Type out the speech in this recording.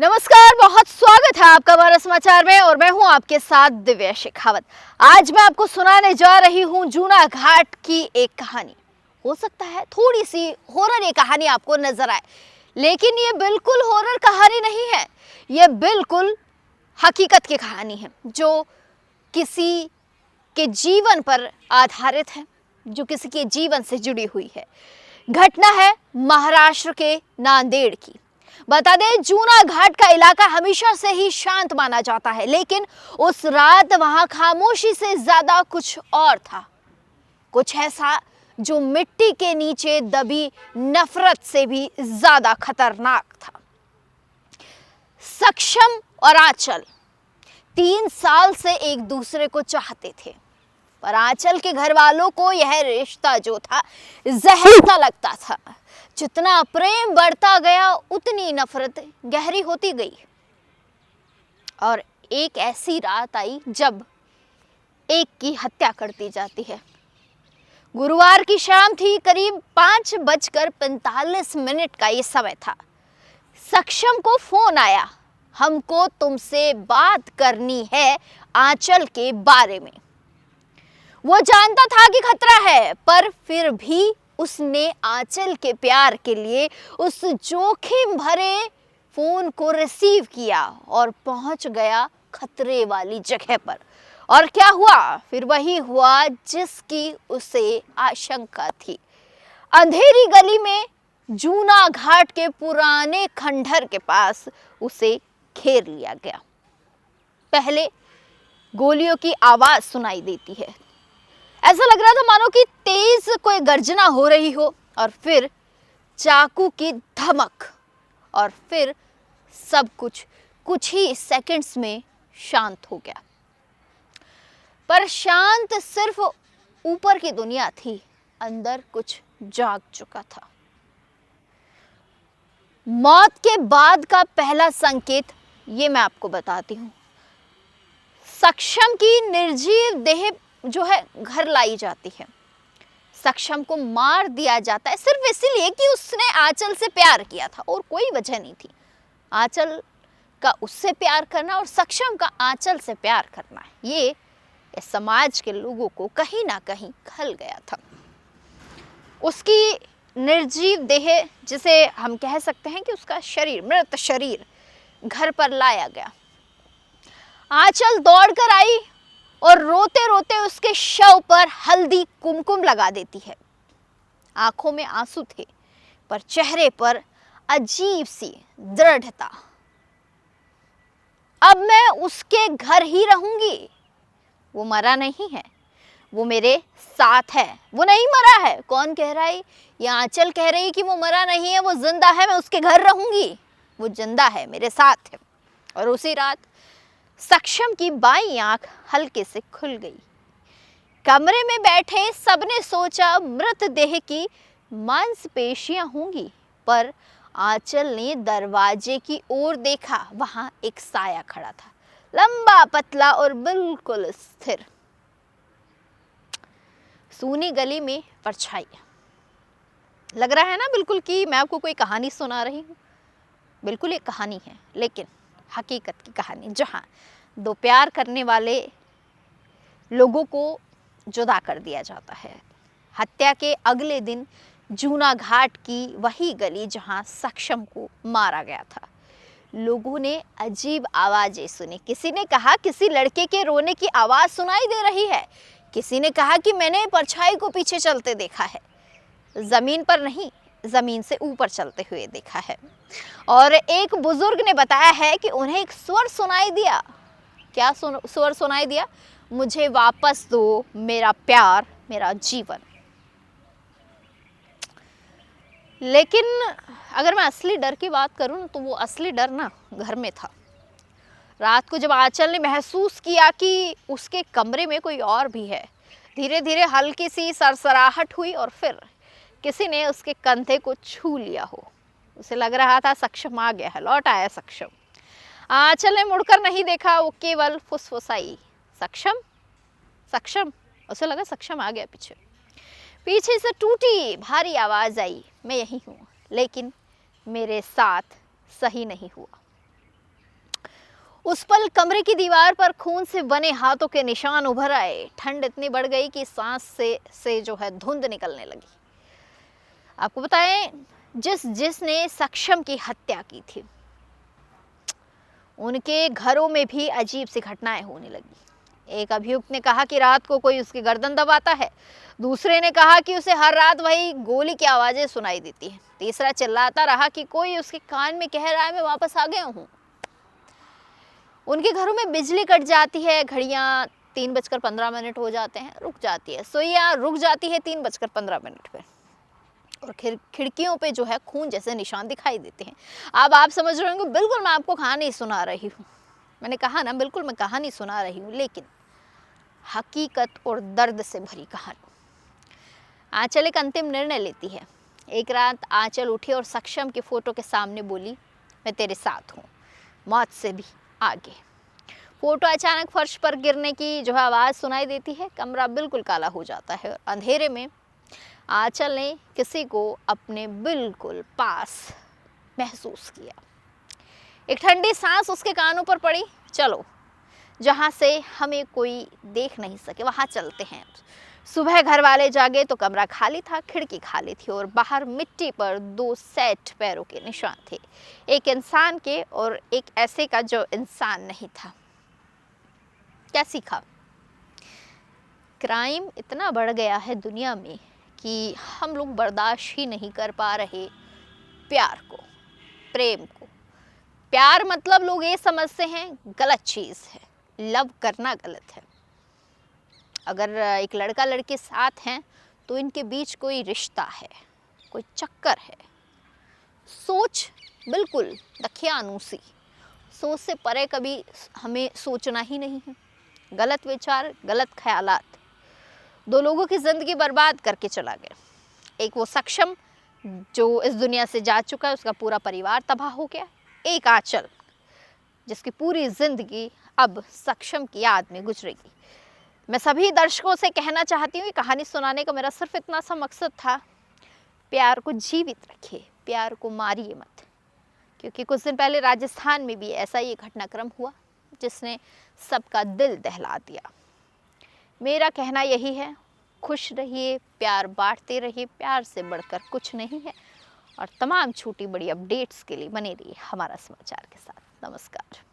नमस्कार, बहुत स्वागत है आपका हमारा समाचार में और मैं हूं आपके साथ दिव्या शेखावत। आज मैं आपको सुनाने जा रही हूं जूना घाट की एक कहानी। हो सकता है थोड़ी सी हॉरर ये कहानी आपको नजर आए, लेकिन ये बिल्कुल हॉरर कहानी नहीं है। ये बिल्कुल हकीकत की कहानी है जो किसी के जीवन पर आधारित है, जो किसी के जीवन से जुड़ी हुई है। घटना है महाराष्ट्र के नांदेड़ की। बता दें, जूना घाट का इलाका हमेशा से ही शांत माना जाता है, लेकिन उस रात वहां खामोशी से ज्यादा कुछ और था। कुछ ऐसा जो मिट्टी के नीचे दबी नफरत से भी ज्यादा खतरनाक था। सक्षम और आंचल 3 साल से एक दूसरे को चाहते थे, पर आंचल के घर वालों को यह रिश्ता जो था जहर सा लगता था। जितना प्रेम बढ़ता गया उतनी नफरत गहरी होती गई। और एक ऐसी रात आई जब एक की हत्या कर दी जाती है। गुरुवार की शाम थी, करीब 5:45 का ये समय था। सक्षम को फोन आया, हमको तुमसे बात करनी है आंचल के बारे में। वो जानता था कि खतरा है, पर फिर भी उसने आंचल के प्यार के लिए उस जोखिम भरे फोन को रिसीव किया और पहुंच गया खतरे वाली जगह पर। और क्या हुआ? फिर वही हुआ जिसकी उसे आशंका थी। अंधेरी गली में जूना घाट के पुराने खंडहर के पास उसे घेर लिया गया। पहले गोलियों की आवाज सुनाई देती है। ऐसा लग रहा था मानो कि तेज कोई गर्जना हो रही हो, और फिर चाकू की धमक, और फिर सब कुछ ही सेकंड्स में शांत हो गया। पर शांत सिर्फ ऊपर की दुनिया थी, अंदर कुछ जाग चुका था। मौत के बाद का पहला संकेत ये मैं आपको बताती हूँ। सक्षम की निर्जीव देह जो है घर लाई जाती है। सक्षम को मार दिया जाता है सिर्फ इसीलिए कि उसने आंचल से प्यार किया था, और कोई वजह नहीं थी। आंचल का उससे प्यार करना और सक्षम का आंचल से प्यार करना, ये समाज के लोगों को कहीं ना कहीं खल गया था। उसकी निर्जीव देह, जिसे हम कह सकते हैं कि उसका शरीर, मृत शरीर घर पर लाया गया। आंचल दौड़कर आई और रोते रोते उसके शव पर हल्दी कुमकुम लगा देती है। आंखों में आंसू थे, पर चेहरे पर अजीब सी दृढ़ता। अब मैं उसके घर ही रहूंगी। वो मरा नहीं है, वो मेरे साथ है। वो नहीं मरा है। कौन कह रहा है? ये आंचल कह रही है कि वो मरा नहीं है, वो जिंदा है, मैं उसके घर रहूंगी। वो जिंदा है, मेरे साथ है। और उसी रात सक्षम की बाईं आंख हल्के से खुल गई। कमरे में बैठे सबने सोचा मृतदेह की मांसपेशियां होंगी, पर आंचल ने दरवाजे की ओर देखा। वहां एक साया खड़ा था, लंबा पतला और बिल्कुल स्थिर। सूनी गली में परछाई। लग रहा है ना बिल्कुल कि मैं आपको कोई कहानी सुना रही हूँ। बिल्कुल एक कहानी है, लेकिन हकीकत की कहानी, जहाँ 2 प्यार करने वाले लोगों को जुदा कर दिया जाता है। हत्या के अगले दिन जूना घाट की वही गली जहाँ सक्षम को मारा गया था। लोगों ने अजीब आवाजें सुनी। किसी ने कहा किसी लड़के के रोने की आवाज सुनाई दे रही है। किसी ने कहा कि मैंने परछाई को पीछे चलते देखा है। जमीन पर नहीं, जमीन से ऊपर चलते हुए देखा है। और एक बुजुर्ग ने बताया है कि उन्हें एक स्वर सुनाई दिया। क्या स्वर सुनाई दिया? मुझे वापस दो मेरा प्यार, मेरा जीवन। लेकिन अगर मैं असली डर की बात करूं तो वो असली डर ना घर में था। रात को जब आंचल ने महसूस किया कि उसके कमरे में कोई और भी है, धीरे धीरे हल्की सी सरसराहट हुई और फिर किसी ने उसके कंधे को छू लिया हो। उसे लग रहा था सक्षम आ गया है, लौट आया सक्षम। आंचल ने मुड़कर नहीं देखा, वो केवल फुसफुसाई, सक्षम सक्षम। उसे लगा सक्षम आ गया पीछे। पीछे से टूटी भारी आवाज आई, मैं यही हूँ, लेकिन मेरे साथ सही नहीं हुआ। उस पल कमरे की दीवार पर खून से बने हाथों के निशान उभर आए। ठंड इतनी बढ़ गई कि सांस से जो है धुंध निकलने लगी। आपको बताएं, जिसने सक्षम की हत्या की थी, उनके घरों में भी अजीब सी घटनाएं होने लगी। एक अभियुक्त ने कहा कि रात को कोई उसकी गर्दन दबाता है। दूसरे ने कहा कि उसे हर रात वही गोली की आवाजें सुनाई देती हैं। तीसरा चिल्लाता रहा कि कोई उसके कान में कह रहा है मैं वापस आ गया हूँ। उनके घरों में बिजली कट जाती है, घड़ियाँ 3:15 हो जाते हैं, रुक जाती है, सुइयाँ रुक जाती है 3:15 पे, और खिड़कियों पे जो है खून जैसे निशान दिखाई देते हैं। अब आप समझ रहे होंगे, बिल्कुल मैं आपको कहानी सुना रही हूँ। मैंने कहा ना, बिल्कुल मैं कहानी सुना रही हूँ, लेकिन हकीकत और दर्द से भरी कहानी। आंचल एक अंतिम निर्णय लेती है। एक रात आंचल उठी और सक्षम की फोटो के सामने बोली, मैं तेरे साथ हूँ, मौत से भी आगे। फोटो अचानक फर्श पर गिरने की जो है आवाज़ सुनाई देती है। कमरा बिल्कुल काला हो जाता है और अंधेरे में आंचल ने किसी को अपने बिल्कुल पास महसूस किया। एक ठंडी सांस उसके कानों पर पड़ी। चलो, जहाँ से हमें कोई देख नहीं सके वहाँ चलते हैं। सुबह घर वाले जागे तो कमरा खाली था, खिड़की खाली थी और बाहर मिट्टी पर 2 सेट पैरों के निशान थे, एक इंसान के और एक ऐसे का जो इंसान नहीं था। क्या सीखा? क्राइम इतना बढ़ गया है दुनिया में कि हम लोग बर्दाश्त ही नहीं कर पा रहे प्यार को, प्रेम को। प्यार मतलब लोग ये समझते हैं गलत चीज़ है, लव करना गलत है। अगर एक लड़का लड़की साथ हैं तो इनके बीच कोई रिश्ता है, कोई चक्कर है। सोच बिल्कुल दकियानूसी, सोच से परे कभी हमें सोचना ही नहीं है। गलत विचार, गलत ख्यालात 2 लोगों की ज़िंदगी बर्बाद करके चला गया। एक वो सक्षम जो इस दुनिया से जा चुका है, उसका पूरा परिवार तबाह हो गया। एक आंचल जिसकी पूरी ज़िंदगी अब सक्षम की याद में गुजरेगी। मैं सभी दर्शकों से कहना चाहती हूँ, ये कहानी सुनाने का मेरा सिर्फ इतना सा मकसद था, प्यार को जीवित रखिए, प्यार को मारिए मत। क्योंकि कुछ दिन पहले राजस्थान में भी ऐसा ही घटनाक्रम हुआ जिसने सबका दिल दहला दिया। मेरा कहना यही है, खुश रहिए, प्यार बांटते रहिए, प्यार से बढ़कर कुछ नहीं है। और तमाम छोटी बड़ी अपडेट्स के लिए बने रहिए हमारा समाचार के साथ। नमस्कार।